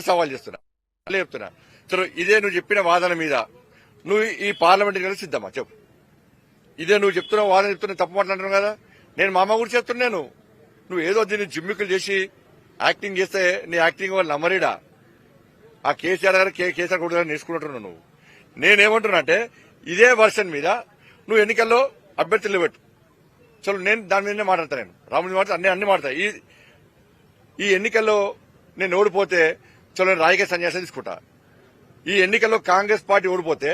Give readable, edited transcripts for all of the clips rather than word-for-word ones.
సవాల్ చేస్తున్నా చెప్తున్నా. సరే ఇదే నువ్వు చెప్పిన వాదన మీద నువ్వు ఈ పార్లమెంట్ కలిసి సిద్ధమా చెప్పు. ఇదే నువ్వు చెప్తున్నావు వాదన చెప్తున్నా తప్పు మాట్లాడుతున్నావు కదా. నేను మా అమ్మ గురించి చెప్తున్నాను. నువ్వు ఏదో దీన్ని జిమ్మికులు చేసి యాక్టింగ్ చేస్తే నీ యాక్టింగ్ వాళ్ళు నమ్మరీడా. ఆ కేసీఆర్ గారు కేసీఆర్ కొడుకు నేర్చుకుంటున్నావు నువ్వు. నేనేమంటున్నా అంటే ఇదే వర్షన్ మీద నువ్వు ఎన్నికల్లో అభ్యర్థులు పెట్టు. చలో నేను దాని మీదనే మాట్లాడతా. నేను రాముడి మాట అన్ని మాట్లాడతా. ఈ ఎన్నికల్లో నేను ఓడిపోతే చలో నేను రాజకీయ సన్యాసం తీసుకుంటా. ఈ ఎన్నికల్లో కాంగ్రెస్ పార్టీ ఓడిపోతే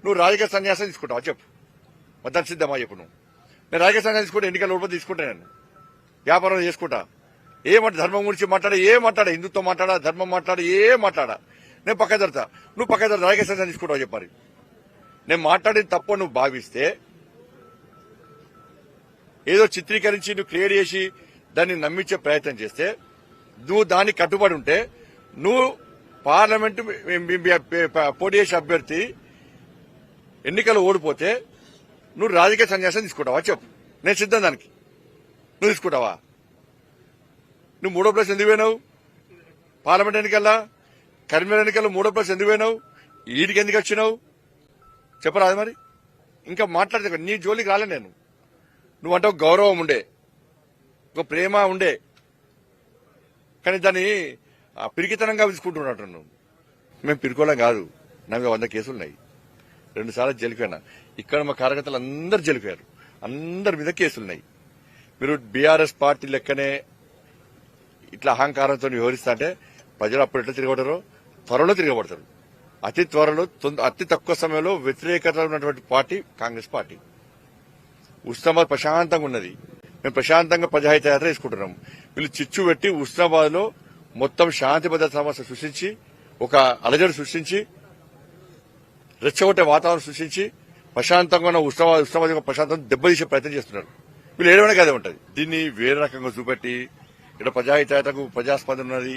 నువ్వు రాజకీయ సన్యాసం తీసుకుంటావా చెప్పు. మొత్తం సిద్ధమా చెప్పు. నువ్వు నేను రాజకీయ సన్యాసం తీసుకుంటే ఎన్నికల్లో ఓడిపోతే తీసుకుంటా. నేను వ్యాపారం చేసుకుంటా. ఏమంటే ధర్మం గురించి మాట్లాడా హిందుత్వం మాట్లాడా ధర్మం మాట్లాడా నేను పక్క జరుగుతా. నువ్వు పక్క జరుగుతా రాజకీయ సన్యాసం తీసుకుంటావా చెప్పాలి. నేను మాట్లాడిన తప్పు నువ్వు భావిస్తే ఏదో చిత్రీకరించి నువ్వు క్రియేట్ చేసి దాన్ని నమ్మించే ప్రయత్నం చేస్తే నువ్వు దానికి కట్టుబడి ఉంటే నువ్వు పార్లమెంటు పోటీ చేసే అభ్యర్థి ఎన్నికలు ఓడిపోతే నువ్వు రాజకీయ సన్యాసం తీసుకుంటావా చెప్పు. నేను సిద్ధం దానికి. నువ్వు తీసుకుంటావా? నువ్వు 3వ ప్లేస్ ఎందుకు పోయినావు? పార్లమెంట్ ఎన్నికల్లా కరీంనగర్ ఎన్నికల్లో 3వ ప్లేస్ ఎందుకు పోయినావు? ఈడికి ఎందుకు వచ్చినావు చెప్పరాదు మరి. ఇంకా మాట్లాడితే నీ జోలికి రాలే నేను. నువ్వంటే ఒక గౌరవం ఉండే, ఒక ప్రేమ ఉండే, కానీ దాన్ని పిరికితనంగా తీసుకుంటున్నట్టు నువ్వు. మేము పిరుకోవడం కాదు. నా మీద 100 కేసులున్నాయి. 2 సార్లు జైలుపోయినా. ఇక్కడ మా కార్యకర్తలు అందరు జైలుపోయారు. అందరి మీద కేసులున్నాయి. మీరు బీఆర్ఎస్ పార్టీ లెక్కనే ఇట్లా అహంకారంతో వ్యవహరిస్తా అంటే ప్రజలు అప్పుడు ఎట్లా తిరగబడతారో త్వరలో తిరగబడతారు. అతి త్వరలో అతి తక్కువ సమయంలో వ్యతిరేకత ఉన్నటువంటి పార్టీ కాంగ్రెస్ పార్టీ. ఉస్నాబాద్ ప్రశాంతంగా ఉన్నది. మేము ప్రశాంతంగా ప్రజాహిత యాత్ర తీసుకుంటున్నాం. వీళ్ళు చిచ్చు పెట్టి ఉస్నాబాద్ లో మొత్తం శాంతి భద్రత సమస్య సృష్టించి ఒక అలజడి సృష్టించి రెచ్చగొట్టే వాతావరణం సృష్టించి ప్రశాంతంగా ఉన్న ఉస్నాబాద్ ప్రశాంతం దెబ్బతీసే ప్రయత్నం చేస్తున్నారు. వీళ్ళు ఏడవడానికి అదే ఉంటుంది. దీన్ని వేరే రకంగా చూపెట్టి ఇక్కడ ప్రజాహిత యాత్రకు ప్రజాస్పందన ఉన్నది,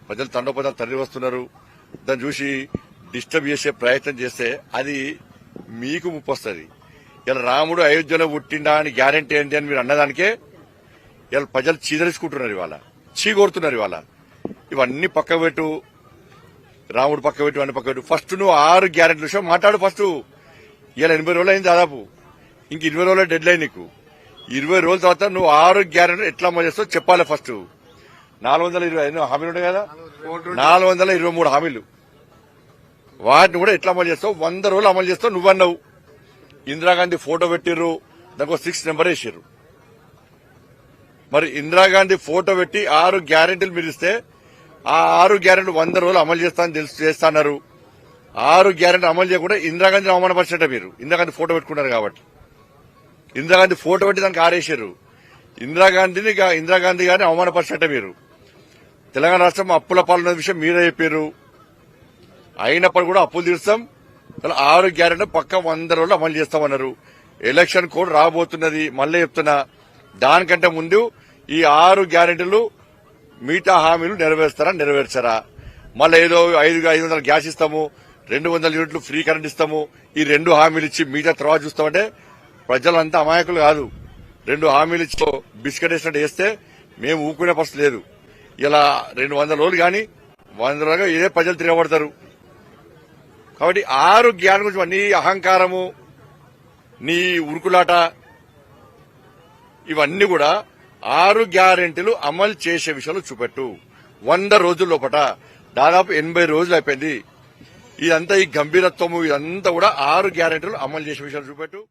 ప్రజలు తండోపదాలు తరలి వస్తున్నారు, దాన్ని చూసి డిస్టర్బ్ చేసే ప్రయత్నం చేస్తే అది మీకు ముప్పు వస్తుంది. ఇలా రాముడు అయోధ్యలో పుట్టిండా అని గ్యారంటీ ఏంటి అని మీరు అన్నదానికే ఇలా ప్రజలు చీదరించుకుంటున్నారు. ఇవాళ చీకొడుతున్నారు. ఇవాళ ఇవన్నీ పక్క పెట్టు, రాముడు పక్క పెట్టు, అన్ని పక్క పెట్టు. ఫస్ట్ నువ్వు 6 గ్యారెంటీల విషయం మాట్లాడు. ఫస్ట్ ఇలా 80 రోజులు అయింది దాదాపు. ఇంక 20 రోజుల డెడ్ లైన్ నీకు. 20 రోజుల తర్వాత నువ్వు 6 గ్యారెంటీలు ఎట్లా అమలు చేస్తావు చెప్పాలి. ఫస్ట్ 425 హామీలు ఉంటాయి కదా, 423 హామీలు. వాటిని కూడా ఎట్లా అమలు చేస్తావు? 100 రోజులు అమలు చేస్తావు నువ్వన్నావు. ఇందిరాగాంధీ ఫోటో పెట్టిర్రు, దానికి 6 నెంబర్ వేసిర్రు. మరి ఇందిరాగాంధీ ఫోటో పెట్టి 6 గ్యారెంటీలు మీరు ఇస్తే ఆ 6 గ్యారెంటీలు 100 రోజులు అమలు చేస్తాన్నారు. 6 గ్యారెంటీ అమలు చేయకుండా ఇందిరాగాంధీని అవమానపరిచేట మీరు. ఇందిరాగాంధీ ఫోటో పెట్టుకున్నారు కాబట్టి ఇందిరాగాంధీ ఫోటో పెట్టి దానికి ఆరేసారు. ఇందిరాగాంధీ గారిని అవమానపరిచేట మీరు. తెలంగాణ రాష్ట్రం అప్పుల పాలన విషయం మీరే చెప్పారు. అయినప్పుడు కూడా అప్పులు తీరుస్తాం, 6 గ్యారెంటీ పక్క 100 రోజులు అమలు చేస్తామన్నారు. ఎలక్షన్ కోడ్ రాబోతున్నది. మళ్ళీ చెప్తున్నా, దానికంటే ముందు ఈ 6 గ్యారెంటీలు మిగతా హామీలు నెరవేర్చారా? మళ్ళీ ఏదో 500 గ్యాస్ ఇస్తాము, 200 యూనిట్లు ఫ్రీ కరెంట్ ఇస్తాము, ఈ 2 హామీలు ఇచ్చి మిగతా తర్వాత చూస్తామంటే ప్రజలంతా అమాయకులు కాదు. 2 హామీలు ఇచ్చి బిస్కెట్ వేసినట్టు వేస్తే మేము ఊకునే పరిస్థితి లేదు. ఇలా 200 రోజులు కానీ 100 రోజులుగా ఇదే ప్రజలు తిరగబడతారు. కాబట్టి 6 గ్యారెంటీ గురించి నీ అహంకారము, నీ ఉరుకులాట, ఇవన్నీ కూడా 6 గ్యారెంటీలు అమలు చేసే విషయంలో చూపెట్టు. 100 రోజుల లోపట దాదాపు 80 రోజులు అయిపోయింది. ఇదంతా ఈ గంభీరత్వము ఇదంతా కూడా 6 గ్యారెంటీలు అమలు చేసే విషయాలు చూపెట్టు.